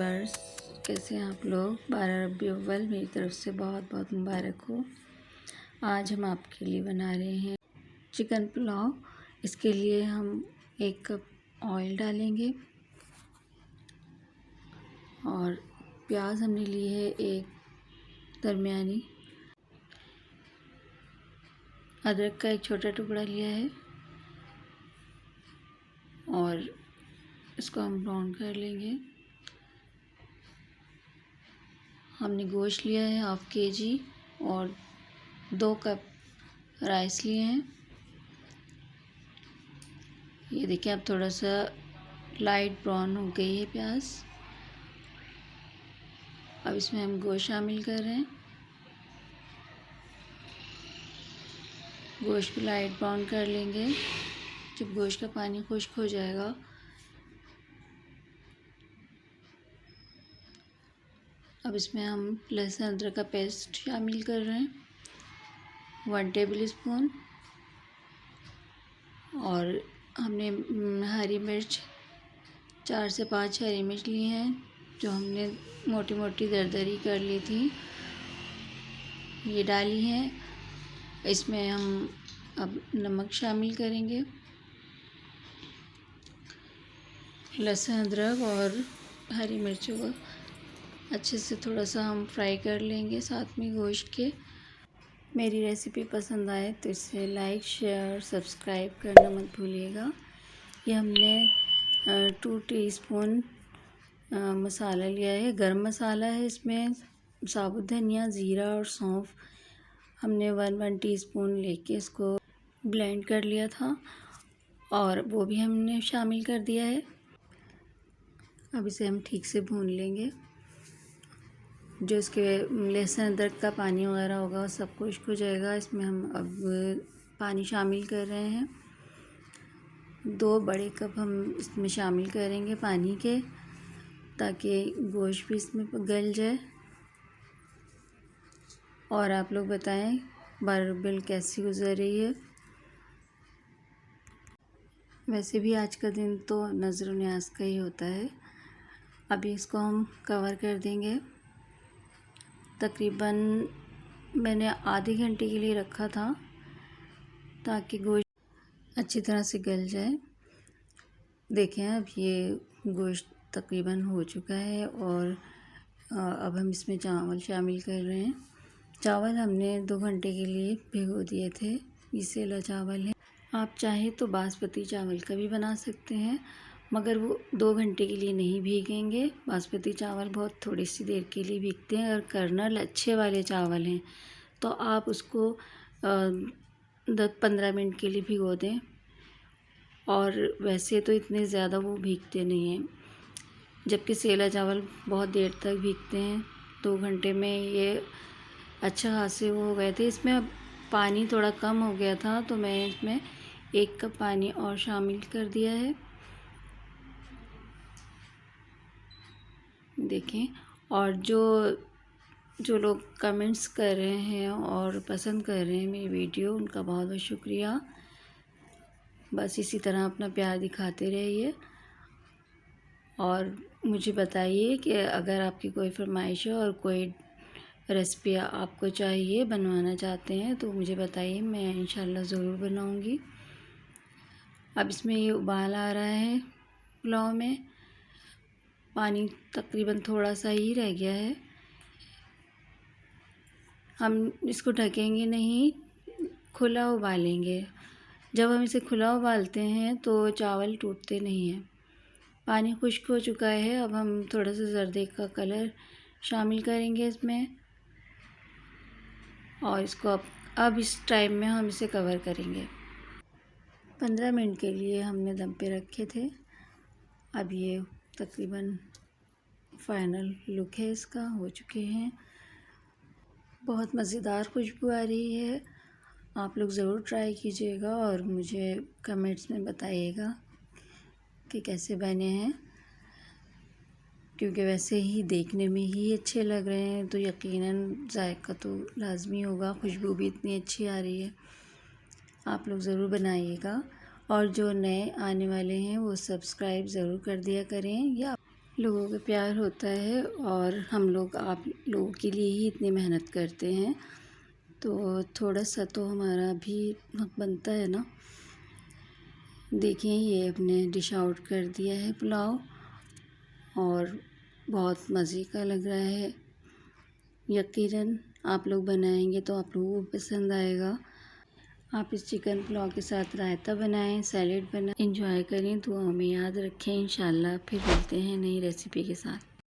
Viewers, कैसे हैं आप लोग। 12 रबी अव्वल मेरी तरफ से बहुत बहुत मुबारक हो। आज हम आपके लिए बना रहे हैं चिकन पुलाव। इसके लिए हम 1 कप ऑयल डालेंगे और प्याज हमने ली है 1 दरमियानी, अदरक का 1 छोटा टुकड़ा लिया है और इसको हम ब्राउन कर लेंगे। हमने गोश्त लिया है ½ kg और 2 कप राइस लिए हैं। ये देखिए अब थोड़ा सा लाइट ब्राउन हो गई है प्याज। अब इसमें हम गोश्त शामिल कर रहे हैं। गोश्त को लाइट ब्राउन कर लेंगे। जब गोश्त का पानी खुश्क हो जाएगा अब इसमें हम लहसुन अदरक का पेस्ट शामिल कर रहे हैं 1 टेबल स्पून। और हमने हरी मिर्च 4 से 5 हरी मिर्च ली हैं जो हमने मोटी मोटी दरदरी कर ली थी, ये डाली हैं। इसमें हम अब नमक शामिल करेंगे। लहसुन अदरक और हरी मिर्चों को अच्छे से थोड़ा सा हम फ्राई कर लेंगे साथ में गोश्त के। मेरी रेसिपी पसंद आए तो इसे लाइक शेयर सब्सक्राइब करना मत भूलिएगा। ये हमने 2 टीस्पून मसाला लिया है, गरम मसाला है। इसमें साबुत धनिया, ज़ीरा और सौंफ हमने 1 टीस्पून लेके इसको ब्लेंड कर लिया था और वो भी हमने शामिल कर दिया है। अब इसे हम ठीक से भून लेंगे। जो इसके लहसुन अदरक का पानी वगैरह होगा वो सब खुश्क हो जाएगा। इसमें हम अब पानी शामिल कर रहे हैं। 2 बड़े कप हम इसमें शामिल करेंगे पानी के, ताकि गोश्त भी इसमें गल जाए। और आप लोग बताएं 12 रबी कैसी गुजर रही है। वैसे भी आज का दिन तो नज़र न्याज का ही होता है। अभी इसको हम कवर कर देंगे। तकरीबन मैंने आधे घंटे के लिए रखा था ताकि गोश्त अच्छी तरह से गल जाए। देखें अब ये गोश्त तकरीबन हो चुका है और अब हम इसमें चावल शामिल कर रहे हैं। चावल हमने 2 घंटे के लिए भिगो दिए थे। ये सेला चावल है। आप चाहें तो बासमती चावल का भी बना सकते हैं, मगर वो 2 घंटे के लिए नहीं भीगेंगे। बासमती चावल बहुत थोड़ी सी देर के लिए भीगते हैं। अगर कर्नल अच्छे वाले चावल हैं तो आप उसको 10-15 मिनट के लिए भिगो दें। और वैसे तो इतने ज़्यादा वो भीगते नहीं हैं, जबकि सेला चावल बहुत देर तक भीगते हैं। 2 घंटे में ये अच्छा खासे वो हो गए थे। इसमें अब पानी थोड़ा कम हो गया था तो मैं इसमें 1 कप पानी और शामिल कर दिया है। देखें, और जो लोग कमेंट्स कर रहे हैं और पसंद कर रहे हैं मेरी वीडियो, उनका बहुत बहुत शुक्रिया। बस इसी तरह अपना प्यार दिखाते रहिए और मुझे बताइए कि अगर आपकी कोई फरमाइश है और कोई रेसिपी आपको चाहिए, बनवाना चाहते हैं तो मुझे बताइए, मैं इंशाल्लाह ज़रूर बनाऊंगी। अब इसमें ये उबाल आ रहा है पुलाव में। पानी तकरीबन थोड़ा सा ही रह गया है। हम इसको ढकेंगे नहीं, खुला उबालेंगे। जब हम इसे खुला उबालते हैं तो चावल टूटते नहीं हैं। पानी खुश्क हो चुका है। अब हम थोड़ा सा जर्दे का कलर शामिल करेंगे इसमें और इसको अब इस टाइम में हम इसे कवर करेंगे। 15 मिनट के लिए हमने दम पे रखे थे। अब ये तकरीबन फाइनल लुक है इसका, हो चुके हैं। बहुत मज़ेदार खुशबू आ रही है। आप लोग ज़रूर ट्राई कीजिएगा और मुझे कमेंट्स में बताइएगा कि कैसे बने हैं, क्योंकि वैसे ही देखने में ही अच्छे लग रहे हैं तो यकीनन जायका तो लाजमी होगा। खुशबू भी इतनी अच्छी आ रही है। आप लोग ज़रूर बनाइएगा और जो नए आने वाले हैं वो सब्सक्राइब ज़रूर कर दिया करें। या लोगों का प्यार होता है और हम लोग आप लोगों के लिए ही इतनी मेहनत करते हैं, तो थोड़ा सा तो हमारा भी हक बनता है ना। देखिए ये अपने डिश आउट कर दिया है पुलाव और बहुत मज़े का लग रहा है। यकीनन आप लोग बनाएंगे तो आप लोगों को पसंद आएगा। आप इस चिकन पुलाव के साथ रायता बनाएं, सैलेड बनाएं, एंजॉय करें। दुआ में याद रखें। इंशाल्लाह फिर मिलते हैं नई रेसिपी के साथ।